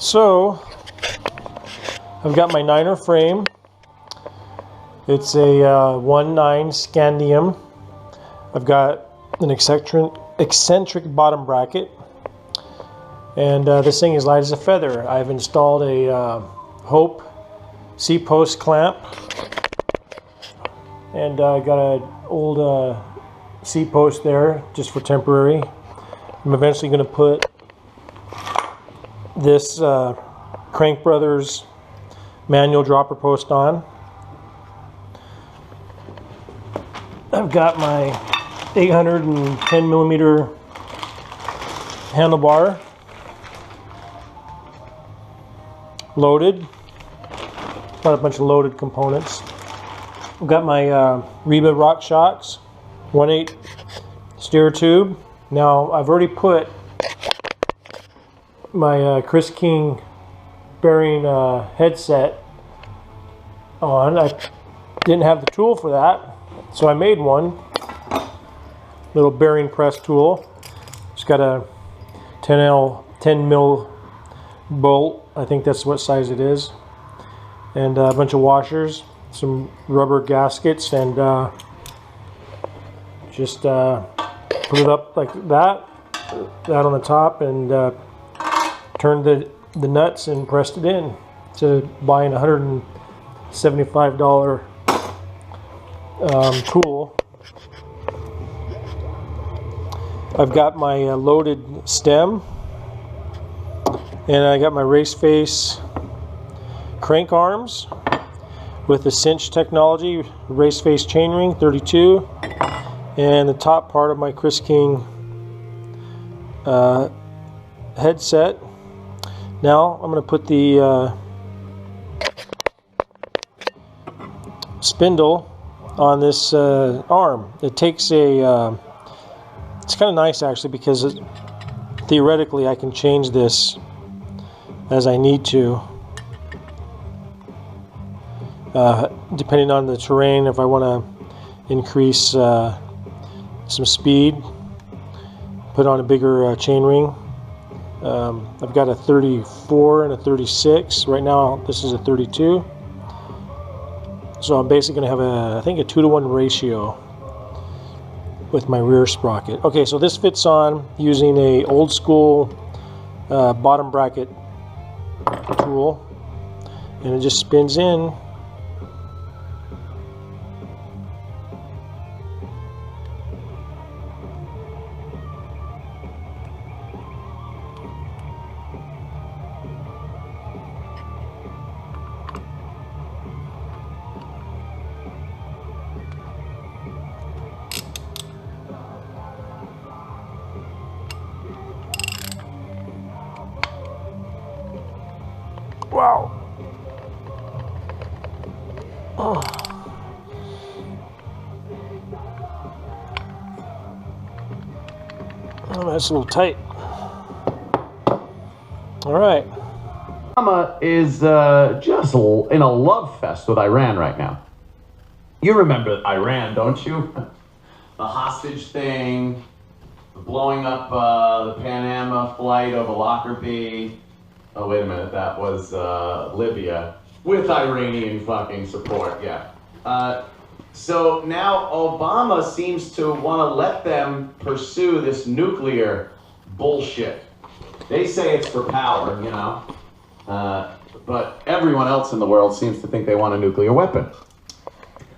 So I've got my 9er frame. It's a One Scandium. I've got an eccentric bottom bracket, and this thing is light as a feather. I've installed a Hope C-post clamp, and I got an old C-post there just for temporary. I'm eventually going to put this Crank Brothers manual dropper post on. I've got my 810 millimeter handlebar loaded. Got a bunch of loaded components. I've got my Reba Rockshox 1/8 steer tube. Now I've already put my Kiing bearing headset on. I didn't have the tool for that, so I made one. Little bearing press tool. It's got a 10 mil bolt. I think that's what size it is, and a bunch of washers, some rubber gaskets, and just put it up like that on the top, and turned the nuts and pressed it in. To buying a $175 tool. I've got my loaded stem, and I got my Raceface crank arms with the cinch technology, Raceface chainring 32, and the top part of my Kiing headset. Now I'm going to put the spindle on this arm. It takes a it's kind of nice actually, because theoretically I can change this as I need to, depending on the terrain. If I want to increase some speed, put on a bigger chain ring. I've got a 34 and a 36. Right now this is a 32. So I'm basically going to have I think a 2-to-1 ratio with my rear sprocket. Okay, so this fits on using a old school bottom bracket tool, and it just spins in. Wow. Oh. Oh, that's a little tight. All right. Obama is just in a love fest with Iran right now. You remember Iran, don't you? The hostage thing, the blowing up the Pan Am flight over Lockerbie. Oh, wait a minute, that was Libya with Iranian fucking support, yeah. So now Obama seems to want to let them pursue this nuclear bullshit. They say it's for power, you know, but everyone else in the world seems to think they want a nuclear weapon.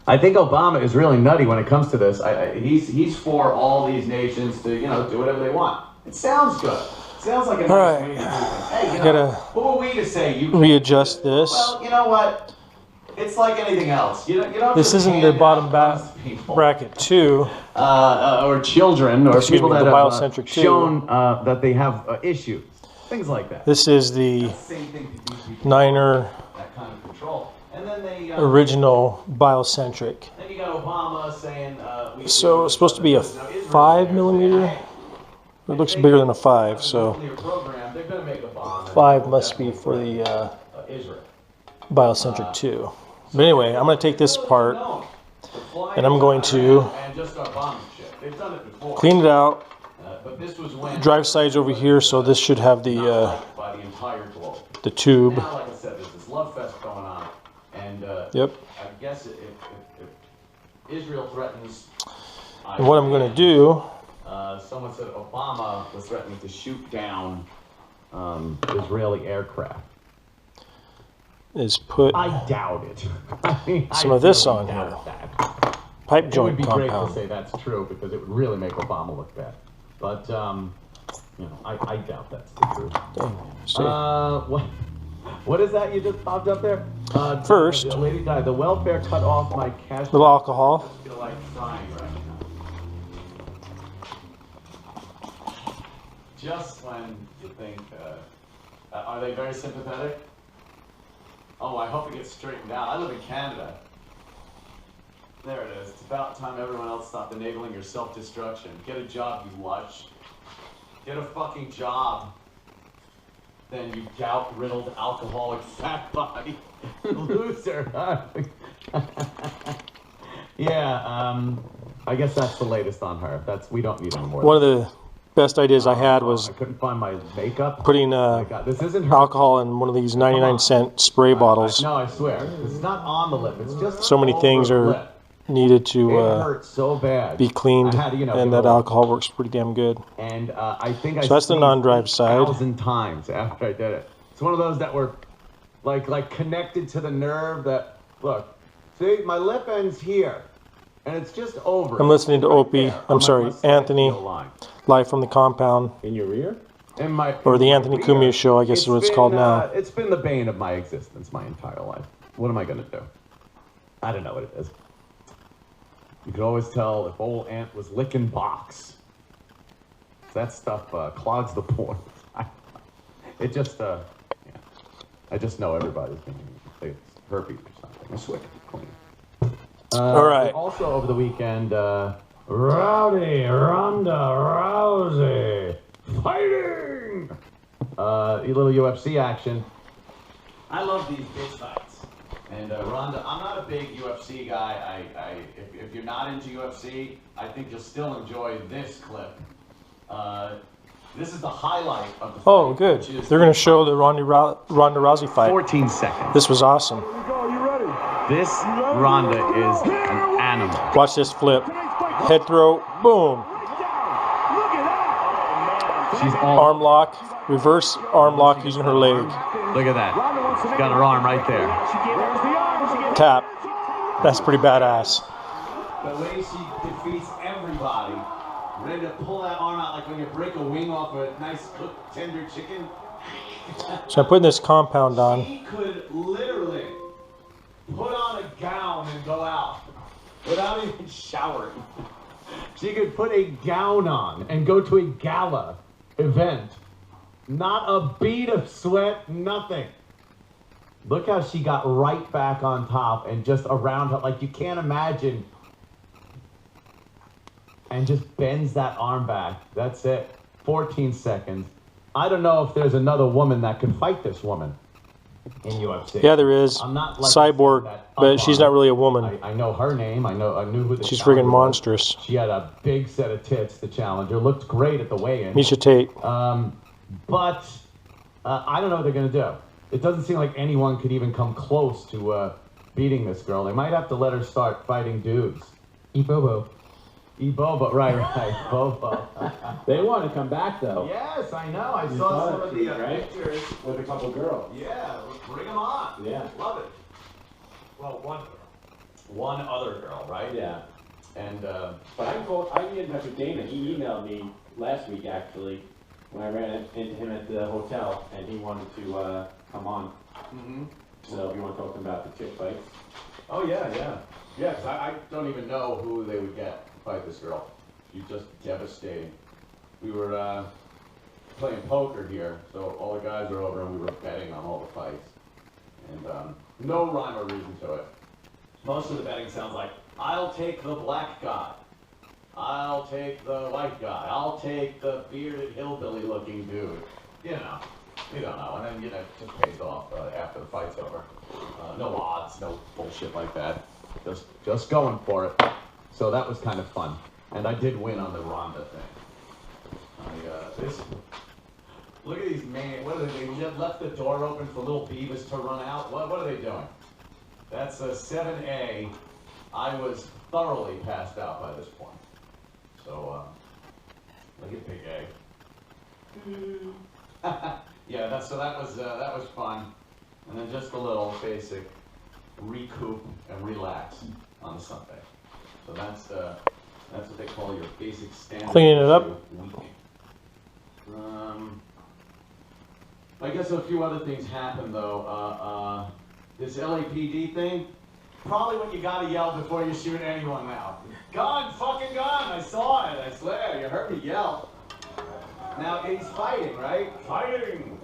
I think Obama is really nutty when it comes to this. He's for all these nations to, you know, do whatever they want. It sounds good. Sounds like a nice way to do things. Hey, you know, who are we to say you readjust this? Well, you know what? It's like anything else. You don't this isn't the bottom bracket 2. Or children, or people that have shown that they have issues. Things like that. This is the 9er original biocentric. Then you got Obama saying, so it's supposed to be a 5 millimeter. It looks bigger than a 5, so 5 must be for the biocentric 2. But anyway, I'm going to take this part, and I'm going to clean it out. Drive sides over here, so this should have the the tube. Now, like I said, there's this love fest going on, and Yep. I guess if Israel threatens, And what I'm going to do, someone said Obama was threatening to shoot down Israeli aircraft. is put I doubt it. I mean, some I of this really on here. doubt that. Pipe It would joint be great to compound. say that's true because it would really make Obama look bad. But you know, I doubt that's the truth. What is that you just popped up there? First, the lady died. The welfare cut off my cash. little alcohol. I feel like crying right now. Just when you think, are they very sympathetic? Oh, I hope it gets straightened out. I live in Canada. There it is. It's about time everyone else stopped enabling your self-destruction. Get a job, you lush. Get a fucking job. Then you gout-riddled alcoholic fat body. Loser. Yeah, I guess that's the latest on her. We don't need any more. One of the best ideas I had was I couldn't find my makeup. putting this isn't her. alcohol in one of these 99-cent spray bottles. No, I swear. It's not on the lip. It's just So many over things the are lip. needed It to hurt so bad. be cleaned, I had to, and give that a- alcohol works pretty damn good. And I think I So that's the sneezed non-drive side. 1,000 times after I did it. It's one of those that were like connected to the nerve that, look, see, my lip ends here, and it's just over. I'm listening to Opie. there, I'm on my sorry, Anthony, musculoskeletal line. live from the compound. In your ear? Or the Anthony Cumia Show, I guess is what it's called now. It's been the bane of my existence my entire life. What am I going to do? I don't know what it is. You could always tell if old Ant was licking box. That stuff clogs the pores. It just, yeah. I just know everybody's going to say it's herpes or something. I swear it's clean. All right. Also over the weekend, Rowdy Ronda Rousey fighting. A little UFC action. I love these bitch fights. And Ronda, I'm not a big UFC guy. If you're not into UFC, I think you'll still enjoy this clip. This is the highlight of the fight. Oh, good. They're going to show the Ronda Rousey fight. 14 seconds. This was awesome. This Ronda is an animal. Watch this flip. Head throw. Boom. She's all Arm lock. Reverse arm lock using her leg. Look at that. She's got her arm right there. Tap. That's pretty badass. The way she defeats everybody. Ready to pull that arm out like when you break a wing off a nice cooked tender chicken. So I'm putting this compound on. She could literally put on a gown and go out without even showering. She could put a gown on and go to a gala event. Not a bead of sweat, nothing. Look how she got right back on top and just around her, like you can't imagine. And just bends that arm back. That's it. 14 seconds. I don't know if there's another woman that could fight this woman in UFC. Yeah, there is. I'm not like Cyborg, that but up she's on not it. really a woman. I know her name. I knew who the She's challenger friggin' was. monstrous. She had a big set of tits, the challenger. Looked great at the weigh-in. Misha Tate. But I don't know what they're going to do. It doesn't seem like anyone could even come close to beating this girl. They might have to let her start fighting dudes. Ebobo. Ebobo, right, Bobo. They want to come back though. Yes, I know. I saw some of the right? pictures. With a couple girls. Yeah, bring them on. Yeah. Love it. Well, one girl. One other girl, right? Yeah. And, But I get in touch with Dana. He emailed me last week actually when I ran into him at the hotel and he wanted to come on. mm-hmm. So if you want to talk about the chick fights. Oh, yeah, yeah. Yeah, 'cause I don't even know who they would get to fight this girl. She's just devastating. We were playing poker here, so all the guys were over and we were betting on all the fights. And no rhyme or reason to it. Most of the betting sounds like, I'll take the black guy. I'll take the white guy. I'll take the bearded hillbilly-looking dude. You know, you don't know. And then, you know, it just pays off after the fight's over. No odds, no bullshit like that. Just going for it. So that was kind of fun. And I did win on the Ronda thing. Look at these man. What are they? They just left the door open for little beavers to run out. What are they doing? That's a 7A. I was thoroughly passed out by this point. So, look at Big A. Yeah, that was fun. And then just a little basic recoup and relax on Sunday. So that's what they call your basic standard. Cleaning it up. Weekend. I guess a few other things happened though. This LAPD thing, probably when you gotta yell before you shoot anyone now. Gun, fucking gun, I saw it, I swear, you heard me yell. Now he's fighting, right? Fighting!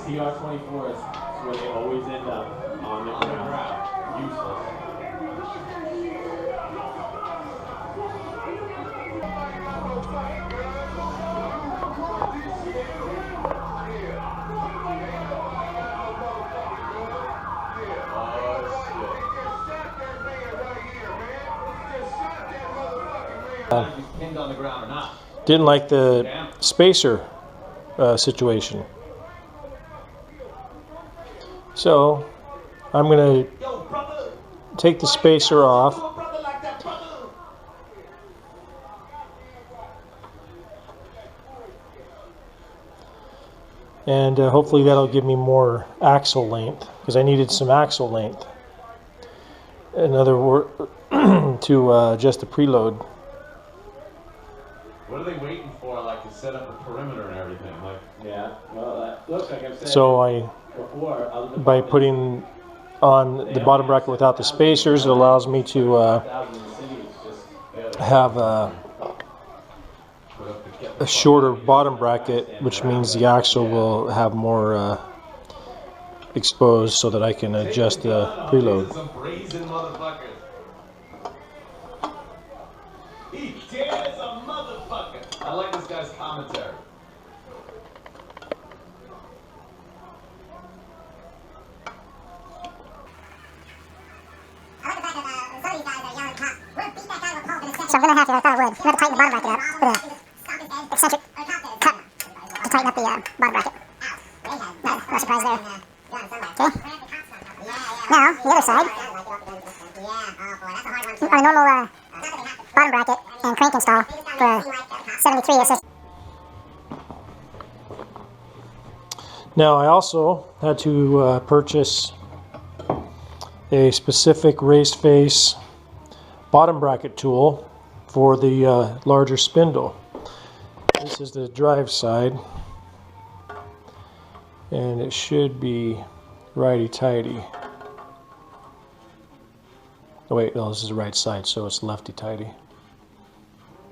CR-24 is where they always end up on the ground. Useless. Pinned on the ground or not. Didn't like the spacer situation. So I'm going to take the spacer off. And hopefully that'll give me more axle length, because I needed some axle length. In other words, to adjust the preload. What are they waiting for, like to set up a perimeter and everything? Like, Yeah, well, that looks like I've said So before. by putting on the bottom bracket without the spacers, it allows me to have a shorter bottom bracket, which means the axle will have more exposed so that I can adjust the preload. some brazen motherfuckers. He dares a motherfucker. I like this guy's commentary. So I'm going to have to, I thought I would, tighten the bottom bracket up with an eccentric cut to tighten up the bottom bracket. No surprise there. Okay. Now, the other side, our normal bottom bracket and crank install for 73 is just... Now I also had to purchase a specific Raceface bottom bracket tool for the larger spindle. This is the drive side, and it should be righty-tighty. Oh wait, no, this is the right side, so it's lefty-tighty.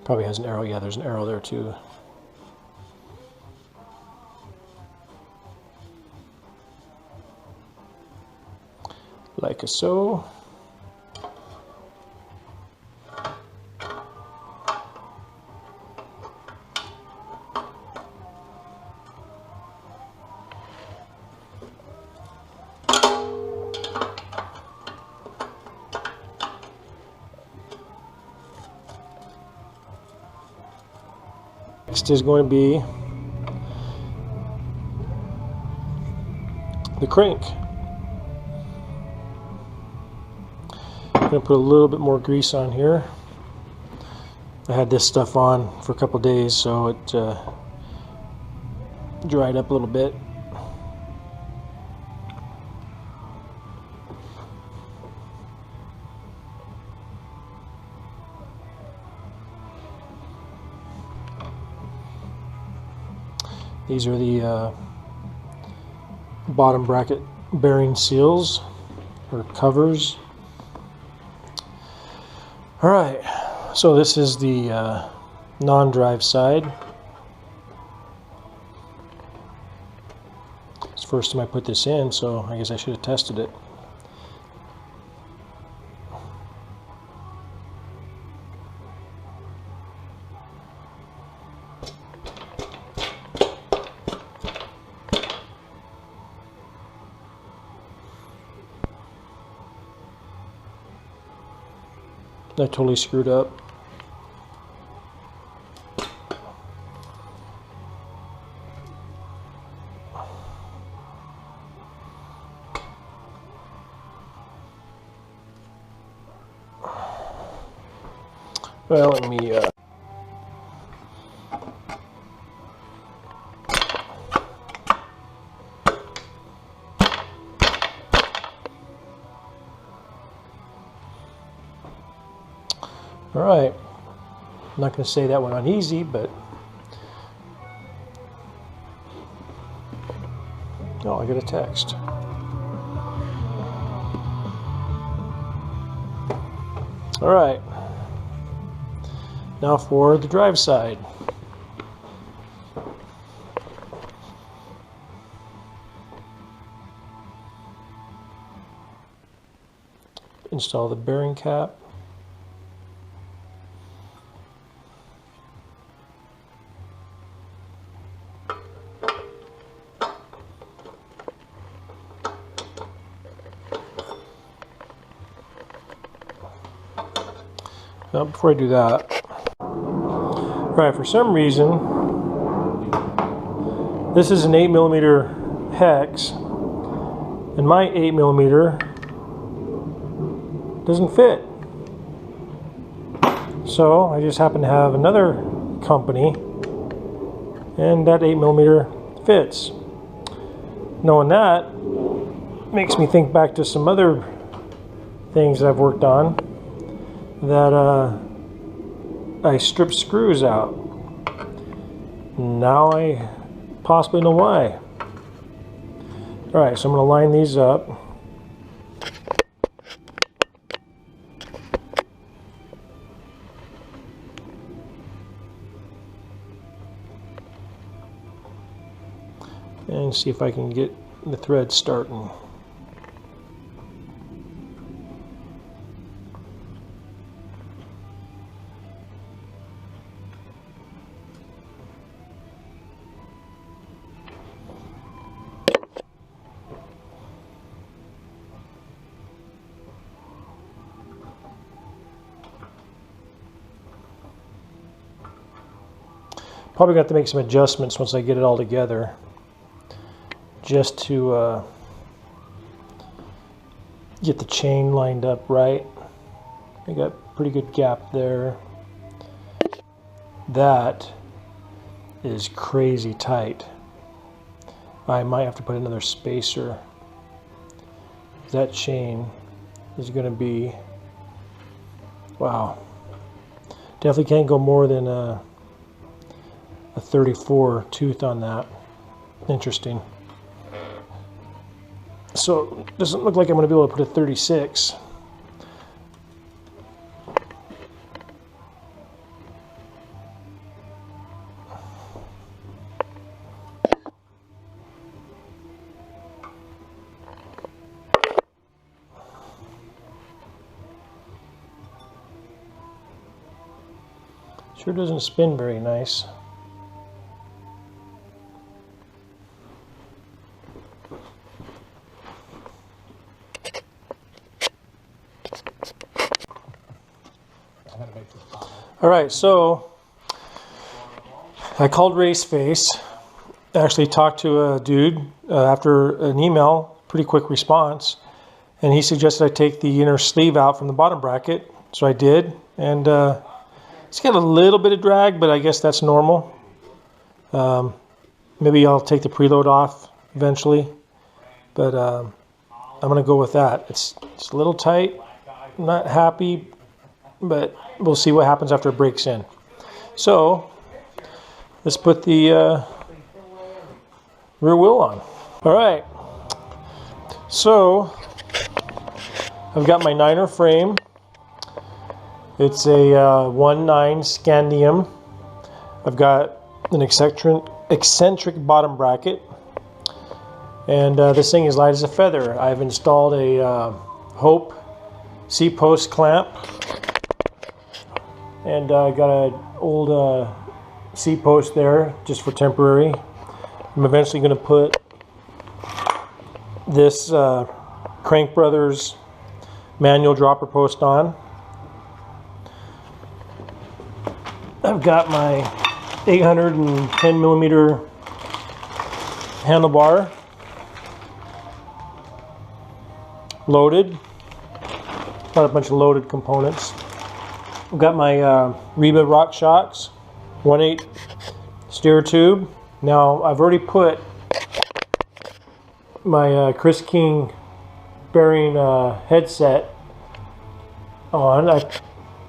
Probably has an arrow. Yeah, there's an arrow there too. Like so. Next is going to be the crank. I'm going to put a little bit more grease on here. I had this stuff on for a couple days, so it dried up a little bit. These are the bottom bracket bearing seals or covers. Alright, so this is the non-drive side. It's the first time I put this in, so I guess I should have tested it. I totally screwed up. Well, let me all right. I'm not going to say that went on easy, but oh, I got a text. All right. Now for the drive side. Install the bearing cap. Now, before I do that, right, for some reason, this is an 8mm hex, and my 8mm doesn't fit. So I just happen to have another company, and that 8mm fits. Knowing that makes me think back to some other things that I've worked on that I stripped screws out. Now I possibly know why. Alright, so I'm going to line these up. And see if I can get the thread starting. Probably got to make some adjustments once I get it all together, just to get the chain lined up right. I got a pretty good gap there. That is crazy tight. I might have to put another spacer. That chain is going to be, wow. Definitely can't go more than a 34 tooth on that. Interesting. So it doesn't look like I'm going to be able to put a 36. Sure doesn't spin very nice. All right, so I called Raceface. Actually talked to a dude after an email, pretty quick response, and he suggested I take the inner sleeve out from the bottom bracket. So I did, and it's got a little bit of drag, but I guess that's normal. Maybe I'll take the preload off eventually, but I'm going to go with that. It's a little tight. I'm not happy, but we'll see what happens after it breaks in. So let's put the rear wheel on. All right, so I've got my 9er frame. It's a 1 Scandium. I've got an eccentric bottom bracket, and this thing is light as a feather. I've installed a Hope C-post clamp, and I got an old C-post there just for temporary. I'm eventually going to put this Crank Brothers manual dropper post on. I've got my 810 millimeter handlebar loaded. Got a bunch of loaded components. I've got my Reba Rockshox 1/8 steer tube. Now I've already put my Kiing bearing headset on. I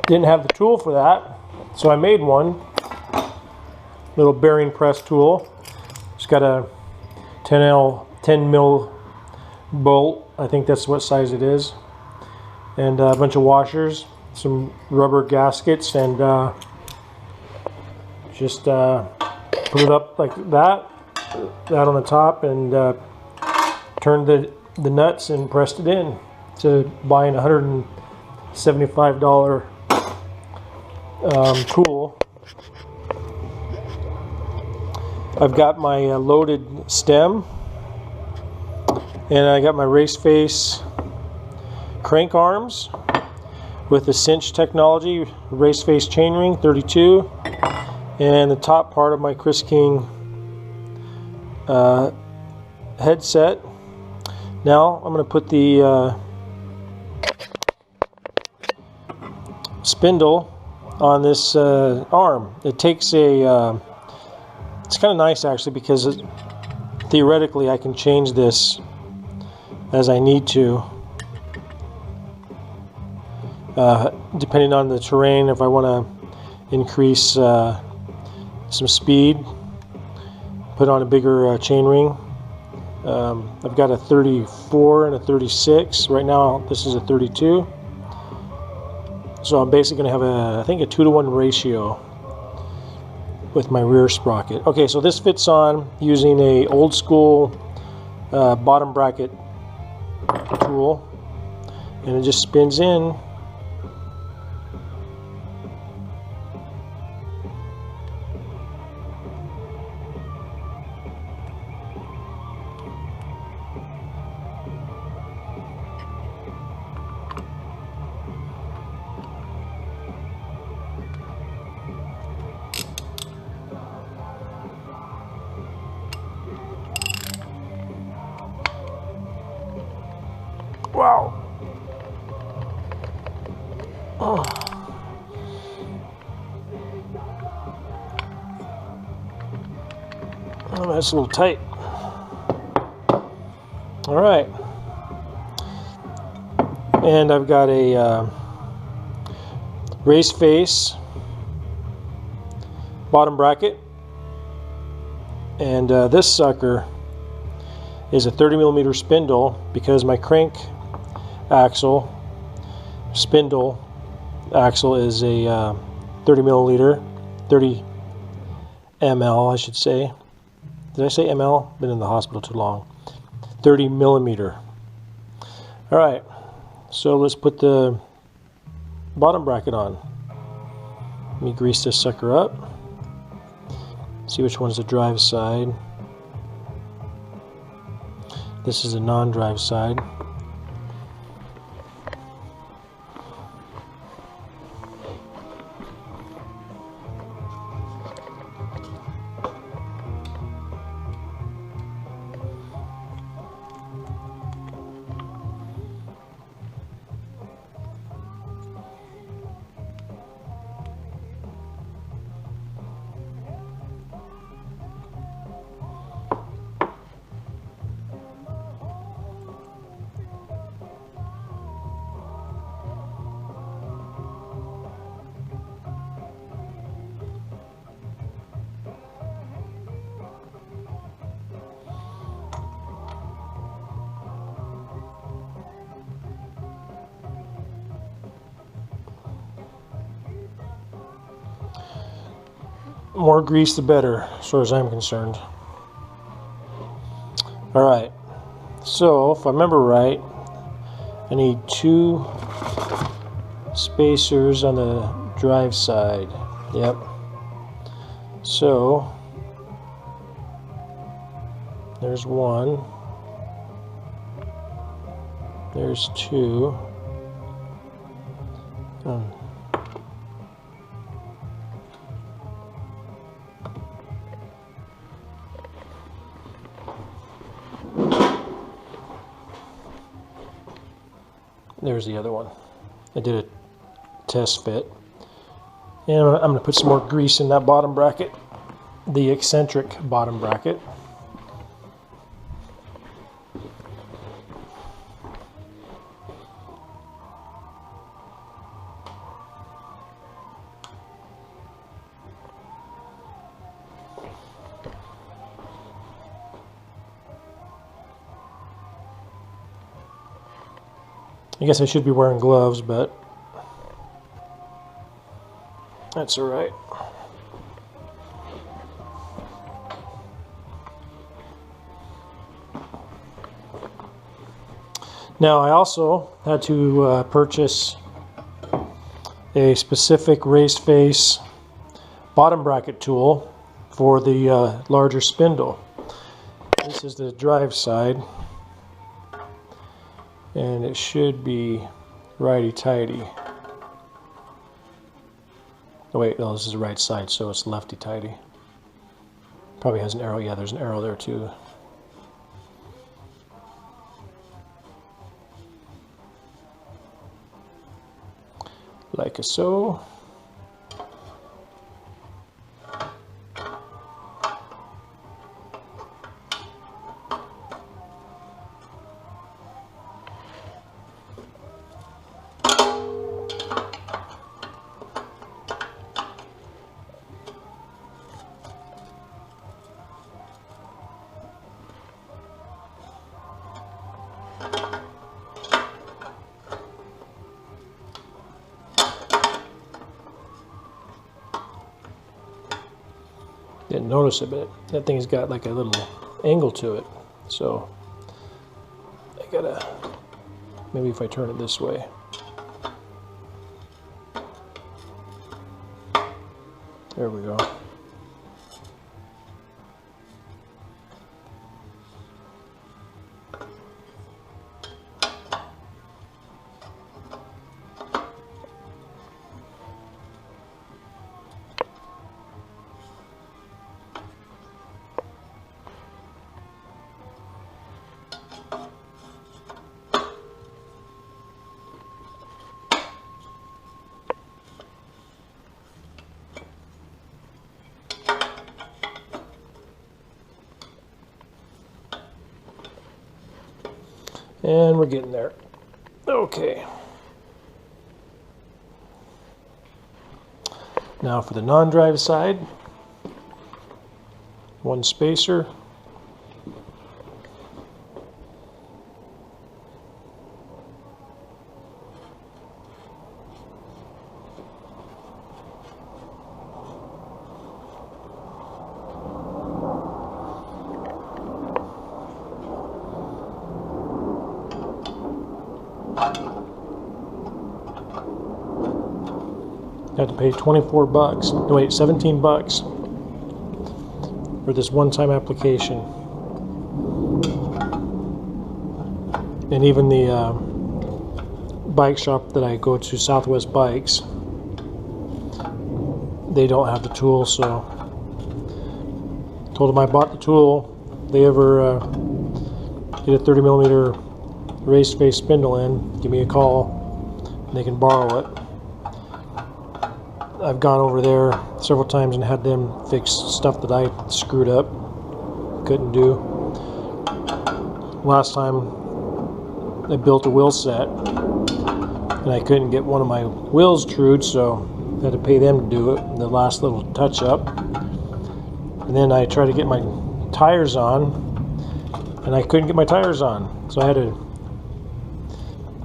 didn't have the tool for that, so I made one. Little bearing press tool. It's got a 10 mil bolt. I think that's what size it is. And a bunch of washers, some rubber gaskets, and just put it up like that on the top, and turned the nuts and pressed it in to buying a $175 tool. I've got my loaded stem, and I got my Raceface crank arms with the cinch technology, Raceface chainring 32, and the top part of my Kiing headset. Now I'm going to put the spindle on this arm. It takes a it's kind of nice actually, because theoretically I can change this as I need to, depending on the terrain. If I want to increase some speed, put on a bigger chain ring. I've got a 34 and a 36. Right now this is a 32. So I'm basically going to have I think a 2-to-1 ratio with my rear sprocket. Okay, so this fits on using a old school bottom bracket tool, and it just spins in. Wow. Oh. Oh, that's a little tight. All right. And I've got a Raceface bottom bracket. And this sucker is a 30 millimeter spindle, because my crank spindle axle is a 30 ml, I should say. Did I say ml? Been in the hospital too long. 30 millimeter. All right, so let's put the bottom bracket on. Let me grease this sucker up. See which one's the drive side. This is a non-drive side. More grease the better, as far as I'm concerned. Alright, so if I remember right, I need 2 spacers on the drive side. Yep. So there's 1, there's 2. there's the other one. I did a test fit. And I'm going to put some more grease in that bottom bracket, the eccentric bottom bracket. I guess I should be wearing gloves, but that's all right. Now I also had to purchase a specific Raceface bottom bracket tool for the larger spindle. This is the drive side, and it should be righty-tighty. Oh wait, no, this is the right side, so it's lefty-tighty. Probably has an arrow. Yeah, there's an arrow there too. Like so. Didn't notice it, but that thing's got like a little angle to it. So I gotta, maybe if I turn it this way. There we go. And we're getting there. Okay. Now for the non-drive side, one spacer. I had to pay 24 bucks, no wait, 17 bucks for this one-time application. And even the bike shop that I go to, Southwest Bikes, they don't have the tool, so told them I bought the tool. If they ever get a 30mm Raceface spindle in, give me a call and they can borrow it. I've gone over there several times and had them fix stuff that I screwed up, couldn't do. Last time I built a wheel set and I couldn't get one of my wheels trued, so I had to pay them to do it, the last little touch up. And then I tried to get my tires on and I couldn't get my tires on, so I had to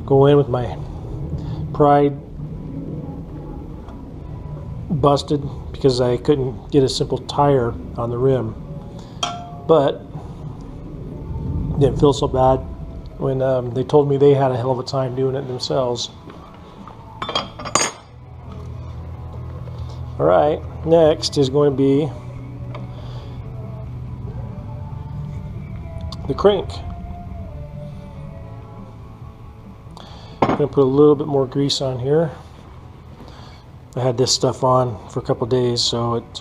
go in with my pride busted because I couldn't get a simple tire on the rim. But didn't feel so bad when they told me they had a hell of a time doing it themselves. Alright, next is going to be the crank. I'm going to put a little bit more grease on here. I had this stuff on for a couple days, so it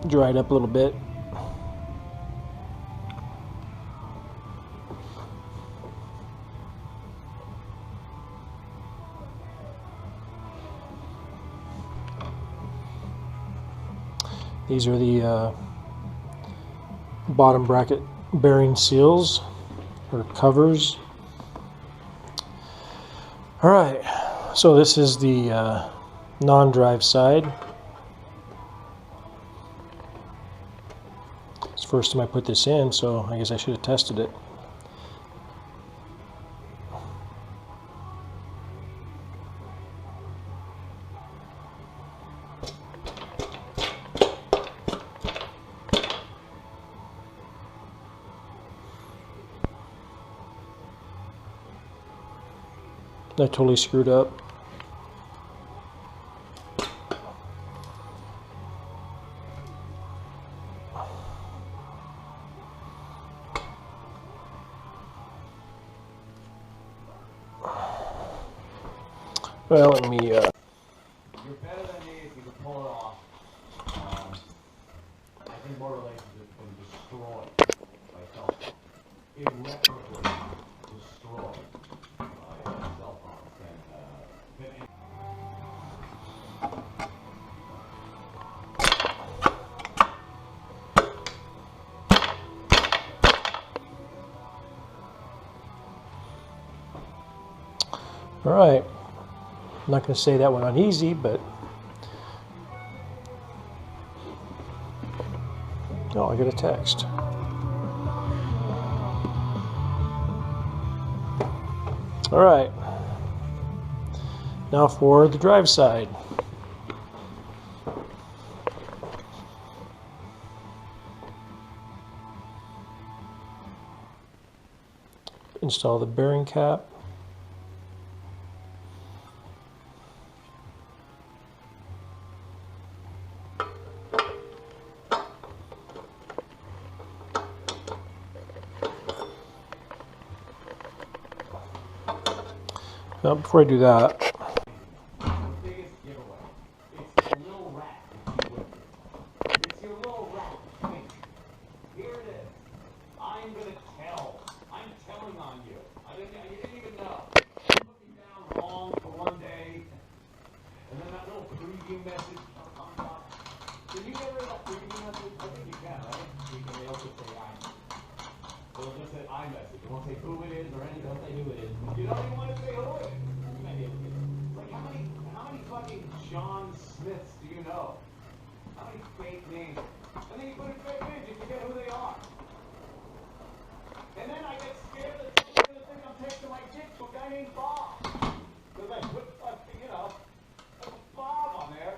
dried up a little bit. These are the bottom bracket bearing seals or covers. Alright, so this is the non-drive side. It's the first time I put this in, so I guess I should have tested it. I totally screwed up. Well, let me You're better than me if you can pull it off. I think more relationships have been destroyed by cell phones. Irreparably destroyed by cell phones. All right. I'm not going to say that went on easy, but oh, I got a text. All right. Now for the drive side. Install the bearing cap. Now, before I do that, The biggest giveaway. It's a little rat, if you will. It's your little rat pink. Here it is. I'm gonna tell. I'm telling on you. You didn't even know. You put me down wrong for one day, and then that little preview message comes up. Can you get rid of that preview message? I think you can, right? You can. They'll just say it'll just say iMessage. It won't say who it is or anything. It'll say who it is. You don't even want to say who it is. Like how many fucking John Smiths do you know? How many fake names? And then you put in fake names, you forget who they are. And then I get scared that someone's gonna think I'm texting my dick to a guy named Bob. Because I put fucking, Bob on there.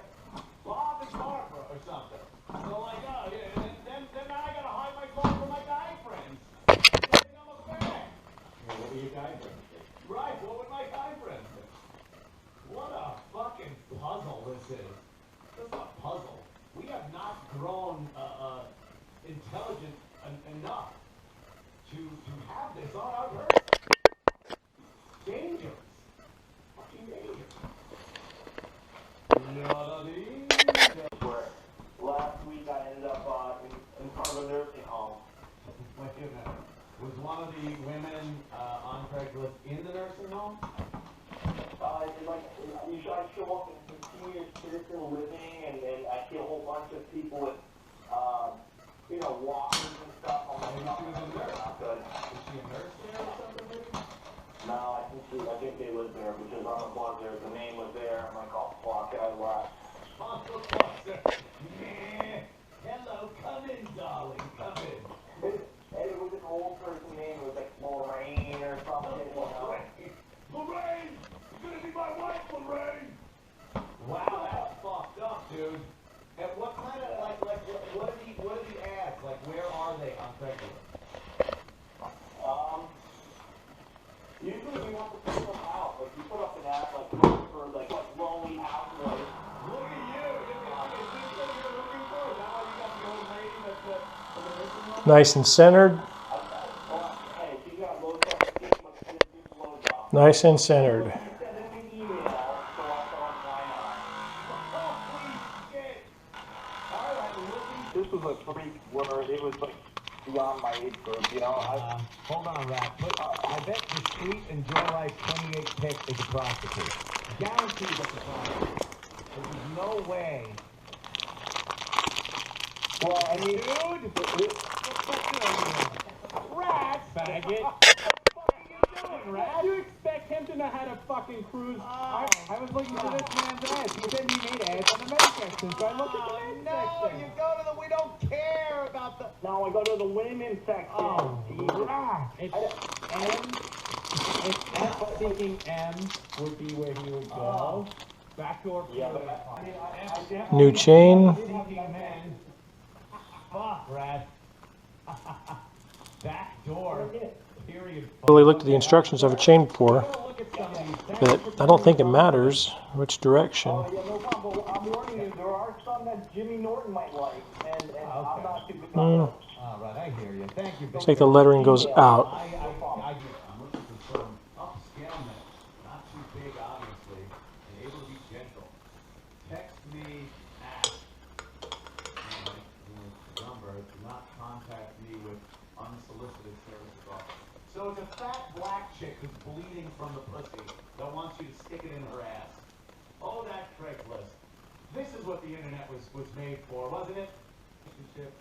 Bob and Barbara or something. So like, oh yeah, and then I gotta hide my phone from my guy friends. They think I'm a fan. What were your guy friends? Right, what would my guy friends do? What a fucking puzzle this is. This is a puzzle. We have not grown intelligent enough to have this on our person. Dangerous. Fucking dangerous. Where last week I ended up in front of a nursing home. Wait a minute. Was one of the women on Craigslist in the nursing home? I show up in senior citizen living, and I see a whole bunch of people with, walkers and stuff. Maybe she was a nurse. Not good. Is she a nurse there or something, maybe? No, I think they live there because on the buzzer the name was there. I'm like, oh fuck, I left. On the buzzer. Yeah. Hello, come in, darling, come in. It was an old person name. It was like Lorraine or something. Lorraine! You're gonna be my wife, Lorraine! Wow, that's fucked up, dude. And what kind of, what are the ads? Like, where are they on Craigslist? Usually we want to put them out. Like, you put up an ad, for, lonely housewives. Look at you! Is this what you're looking for? Is that why you got the old lady that's the nursing home? nice and centered. Hey, she got low self-esteem, but she just low job. Nice and centered. Send me an email, so I'll tell them why not. This was a freak where it was beyond my age group, Hold on, Rat. I bet the street in Joyride's 28 pick is a prostitute. Guaranteed that's a prostitute. There's no way Well, I mean, dude. Rat. Faggot. What the fuck are you doing, Rat? You expect him to know how to fucking cruise? I was looking for this man's ass. He said he made ass on the men's section, so I looked at the men's section. You go to the. We don't care about the. No, I go to the women's section. Oh, it's M. Thinking M would be where he would go. Backdoor. Yeah, but New chain. Thinking men. Fuck, Rat. Backdoor. Period. Really looked at the instructions of a chain before, but I don't think it matters which direction. yeah, no problem. But I'm warning you, there are some that Jimmy Norton might like, and I'm not too good. All right, I hear you. Thank you. Looks like the lettering goes out. I'm looking for some upscaleness, not too big, obviously, and able to be gentle. Text me at number. Do not contact me with unsolicited services offer. So it's a fat black chick who's bleeding from the pussy that wants you to stick it in her ass. Oh, that Craigslist. This is what the internet was made for, wasn't it? Relationship,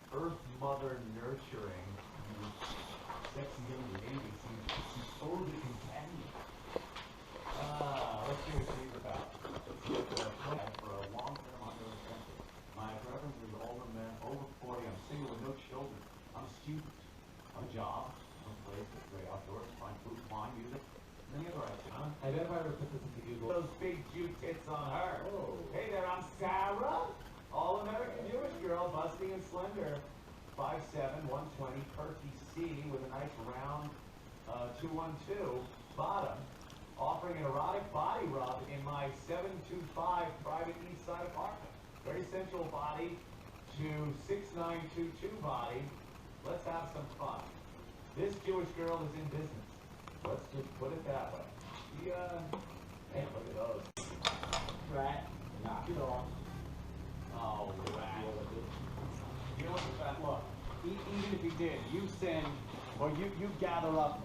Earth Mother nurturing. Sexy young lady seems totally companion. Let's see what she's about. Let's get a plan for a long-term under-incentive. My preference is older men over 40. I'm single with no children. I'm a student. A job. Great outdoors, find food, wine, music, many other items. Identify her participants to Google. Those big Jew tits on her. Oh. Hey there, I'm Sarah. All-American Jewish girl, busty and slender. 5'7", 120, perky C with a nice round 212 bottom. Offering an erotic body rub in my 725 private east side apartment. Very sensual body to 6922 body. Let's have some fun. This Jewish girl is in business. Let's just put it that way. Hey, look at those. Rat, knock it off. Oh, rat. You know what the fact? Look, even if he did, you send, or you gather up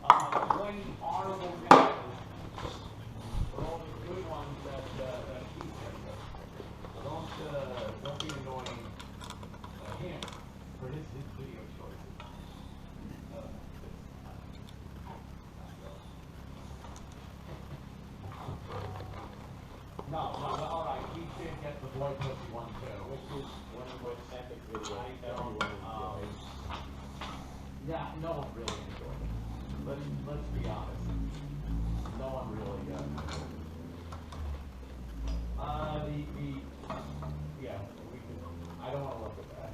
20 honorable members for all the good ones that he sends us. Don't be annoying him for his video choices. No, all right. He did get the boy pussy one too, which is one of the epic videos. Yeah, no one really enjoyed it. Let's be honest. No one really yeah, we can. I don't want to look at that.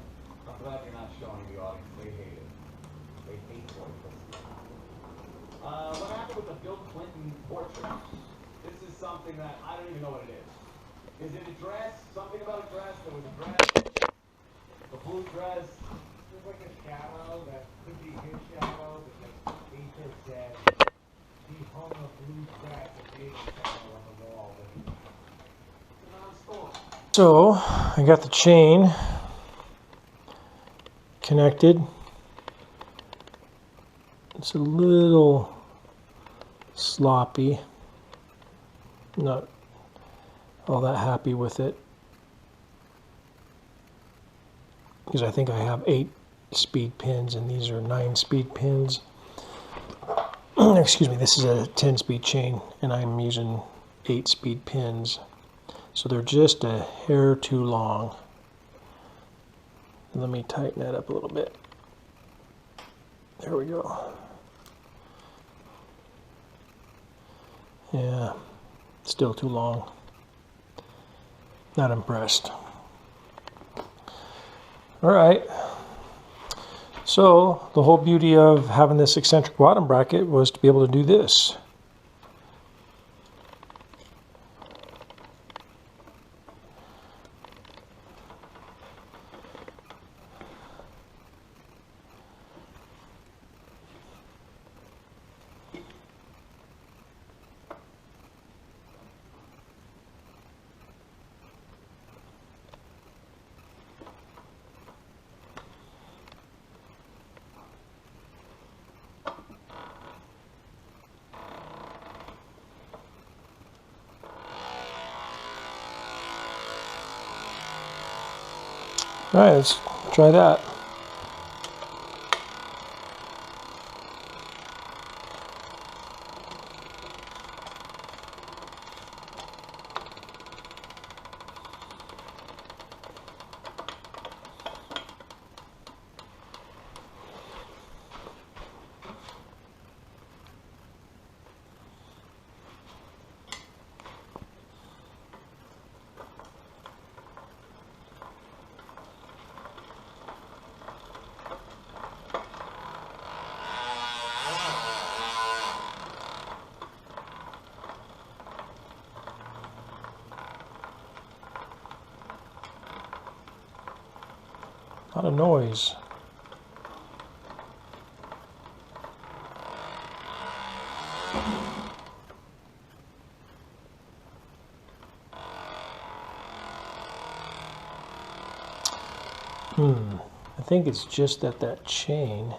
I'm glad you're not showing the audience. They hate it. They hate boy pussy. What happened with the Bill Clinton portrait? This is something that I don't even know what it is. Is it a dress? Something about a dress? There was a dress. The blue dress. There's like a shadow that could be his shadow, but like Peter said, he hung a blue dress and made a shadow on the wall. But it's a non-story. So I got the chain connected. It's a little sloppy. Not all that happy with it because I think I have 8 speed pins and these are 9 speed pins. Excuse me, this is a 10-speed chain and I'm using 8 speed pins, so they're just a hair too long. Let me tighten that up a little bit. There we go. Yeah, still too long. Not impressed. All right. So the whole beauty of having this eccentric bottom bracket was to be able to do this. All right, let's try that. A lot of noise. I think it's just that chain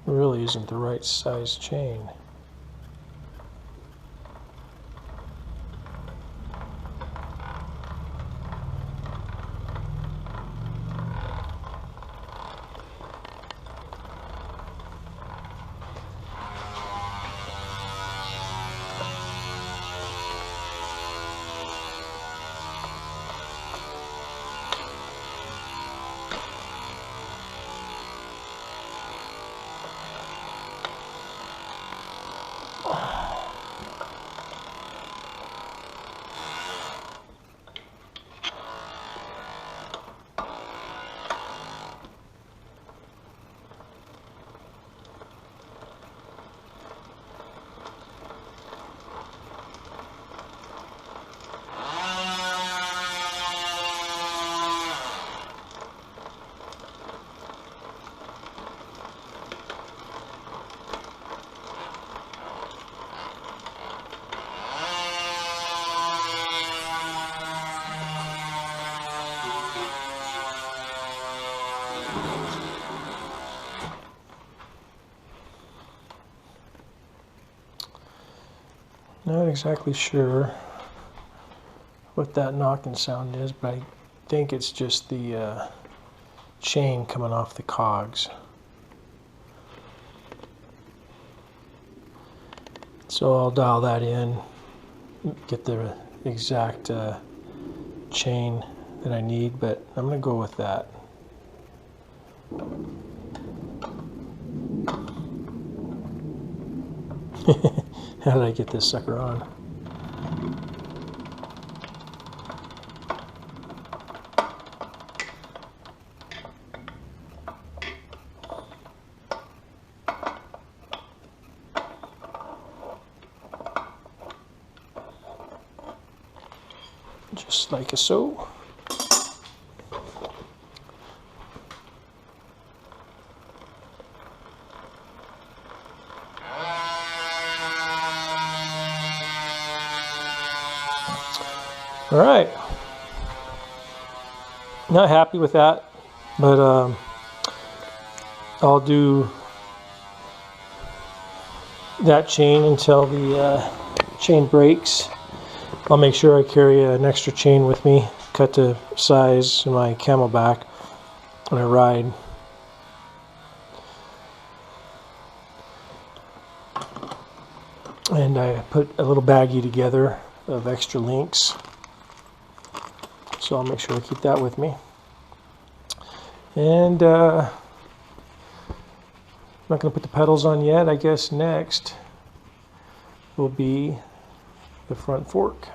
really isn't the right size chain. Not exactly sure what that knocking sound is, but I think it's just the chain coming off the cogs. So I'll dial that in, get the exact chain that I need, but I'm going to go with that. How did I get this sucker on? Just like so. All right, not happy with that, but I'll do that chain until the chain breaks. I'll make sure I carry an extra chain with me, cut to size in my camelback when I ride. And I put a little baggie together of extra links. So I'll make sure I keep that with me. And I'm not going to put the pedals on yet. I guess next will be the front fork.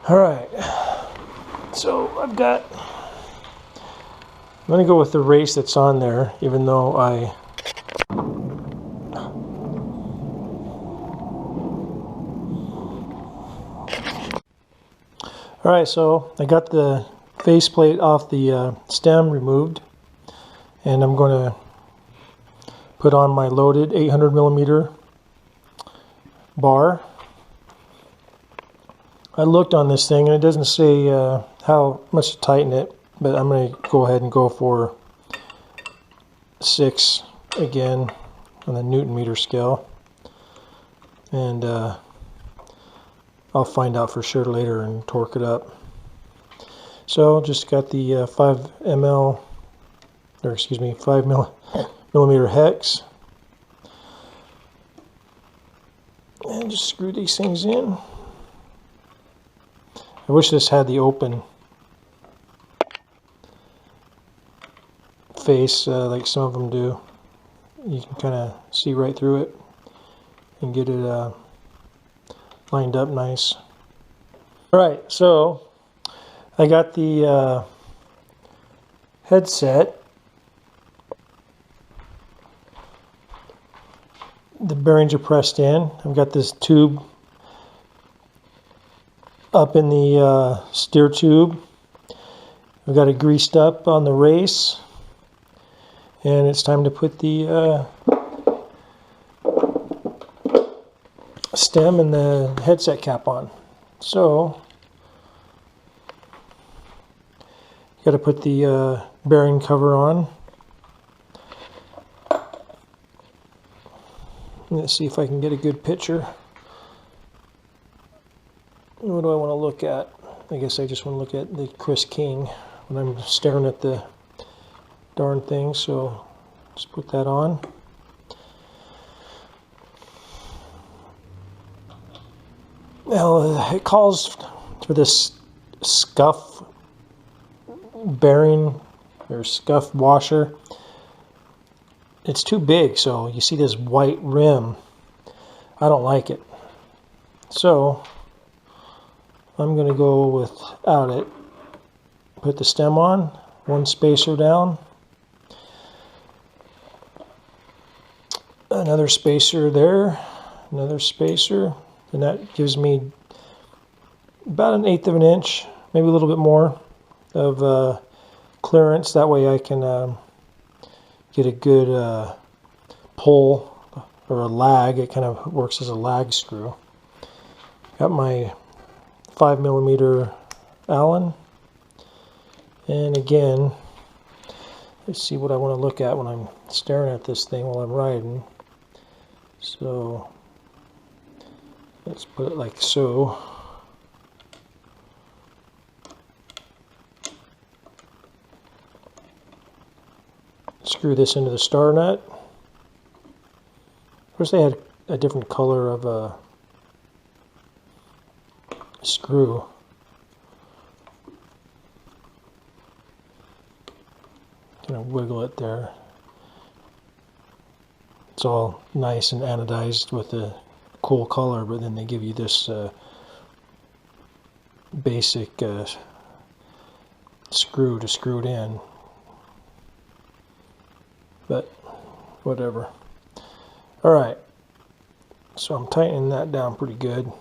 All right, so I'm going to go with the race that's on there, even though I all right, so I got the faceplate off the stem removed, and I'm going to put on my loaded 800 millimeter bar. I looked on this thing and it doesn't say how much to tighten it, but I'm going to go ahead and go for 6 again on the Newton meter scale, and I'll find out for sure later and torque it up. So just got the 5 millimeter hex, and just screw these things in. I wish this had the open face like some of them do. You can kind of see right through it and get it lined up nice. Alright, so I got the headset. The bearings are pressed in. I've got this tube up in the steer tube. I've got it greased up on the race, and it's time to put the stem and the headset cap on. So got to put the bearing cover on. Let's see if I can get a good picture. What do I want to look at? I guess I just want to look at the Chris Kiing when I'm staring at the darn thing. So let's put that on. Now it calls for this scuff bearing or scuff washer. It's too big, so you see this white rim. I don't like it. So I'm going to go without it. Put the stem on, 1 spacer down, another spacer there, another spacer, and that gives me about 1/8 of an inch, maybe a little bit more of clearance. That way I can get a good pull or a lag. It kind of works as a lag screw. Got my 5 millimeter Allen, and again, let's see what I want to look at when I'm staring at this thing while I'm riding. So let's put it like so. Screw this into the star nut. Of course, they had a different color of a screw. Kind of wiggle it there. It's all nice and anodized with a cool color, but then they give you this basic screw to screw it in. But whatever. Alright, so I'm tightening that down pretty good.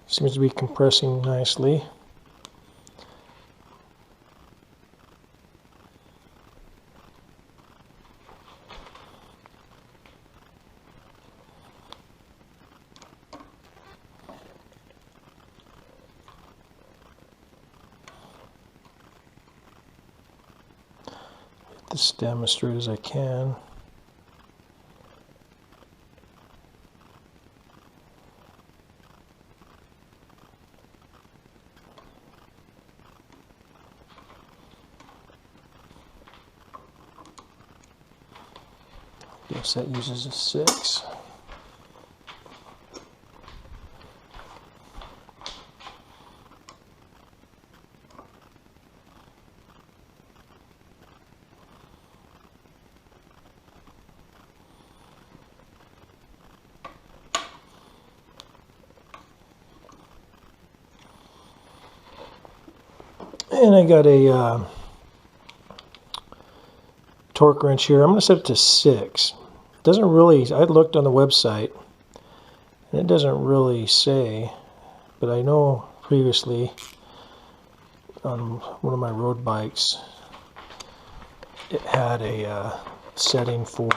Seems to be compressing nicely. Get the stem as straight as I can. Guess that uses a 6. And I got a torque wrench here. I'm going to set it to 6. It doesn't really, I looked on the website and it doesn't really say, but I know previously on one of my road bikes it had a setting for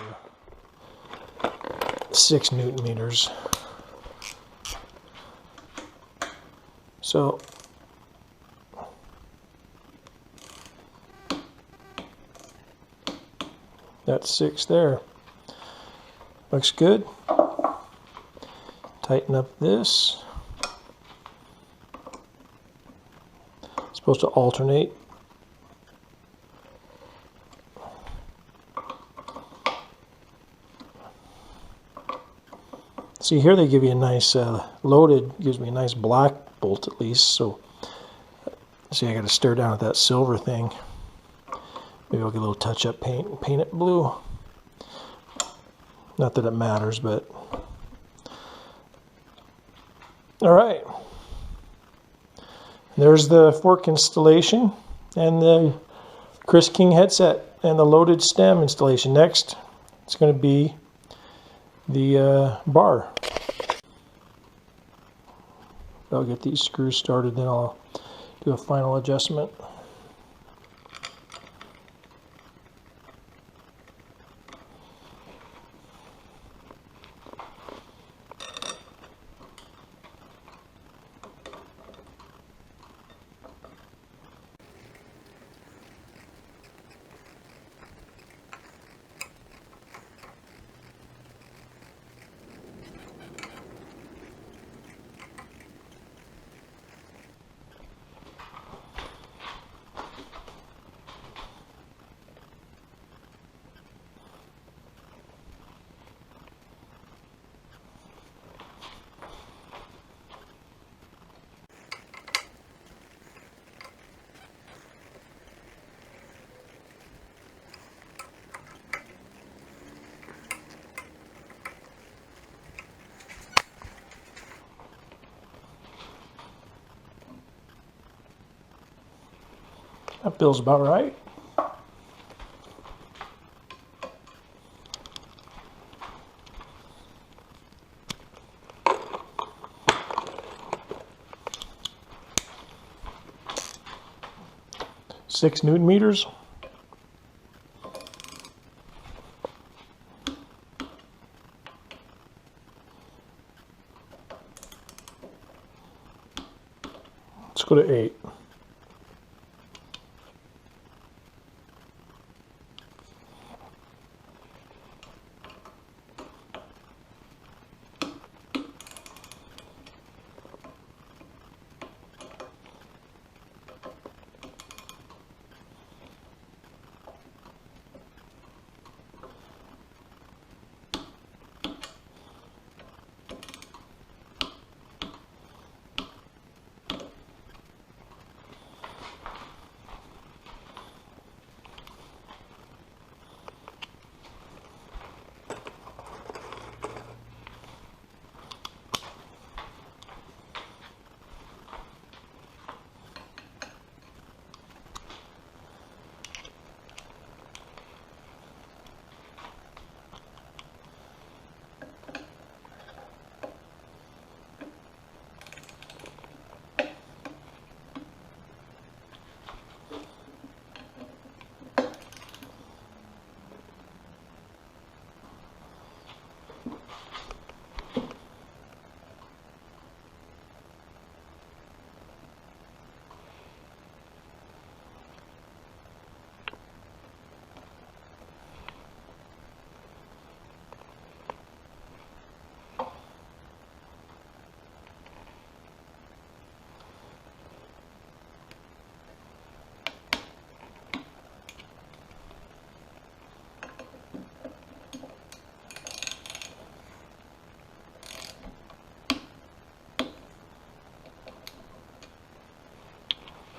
6 Newton meters. So That's 6 there. Looks good. Tighten up this. It's supposed to alternate. See here they give you a nice loaded, gives me a nice black bolt at least. So see, I got to stare down at that silver thing. Maybe I'll get a little touch-up paint and paint it blue. Not that it matters, but all right. There's the fork installation and the Chris Kiing headset and the loaded stem installation. Next, it's going to be the bar. I'll get these screws started, then I'll do a final adjustment. That feels about right. Six Newton meters. Let's go to 8.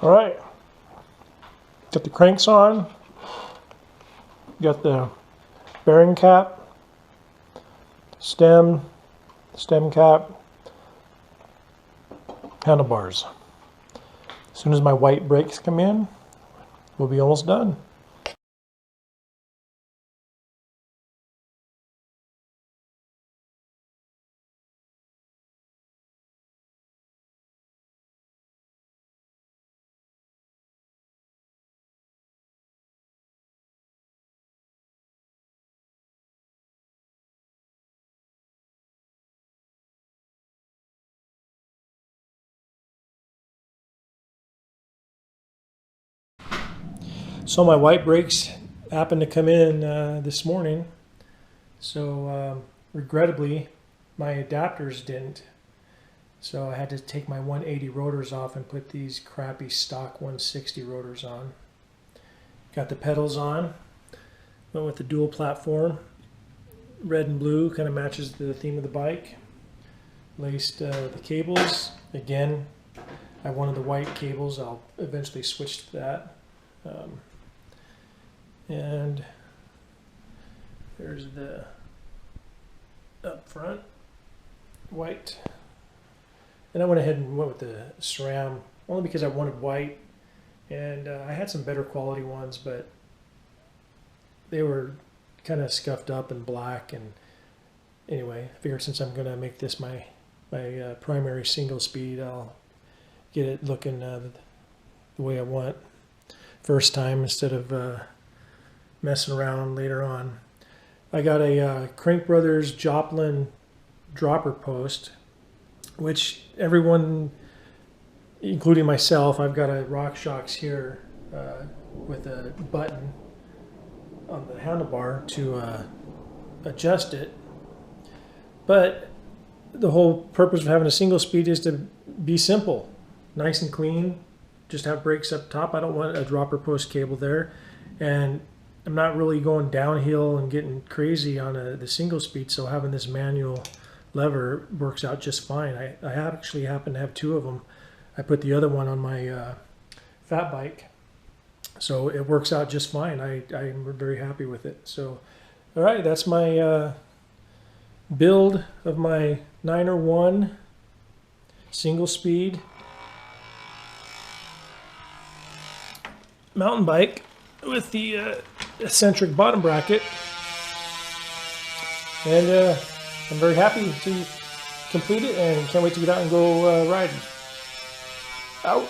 All right, got the cranks on, got the bearing cap, stem cap, handlebars. As soon as my white brakes come in, we'll be almost done. So my white brakes happened to come in this morning, so regrettably my adapters didn't. So I had to take my 180 rotors off and put these crappy stock 160 rotors on. Got the pedals on, went with the dual platform. Red and blue kind of matches the theme of the bike. Laced the cables. Again, I wanted the white cables. I'll eventually switch to that. And there's the up front white. And I went ahead and went with the SRAM only because I wanted white, and I had some better quality ones, but they were kind of scuffed up and black. And anyway, I figured since I'm going to make this my primary single speed, I'll get it looking the way I want first time instead of messing around later on. I got a Crank Brothers Joplin dropper post, which everyone, including myself, I've got a Rockshox here with a button on the handlebar to adjust it. But the whole purpose of having a single speed is to be simple, nice and clean, just have brakes up top. I don't want a dropper post cable there, and I'm not really going downhill and getting crazy on the single speed, so having this manual lever works out just fine. I actually happen to have two of them. I put the other one on my fat bike, so it works out just fine. I'm very happy with it. So, all right, that's my build of my 901 single speed mountain bike with the eccentric bottom bracket, and I'm very happy to complete it and can't wait to get out and go riding. Out.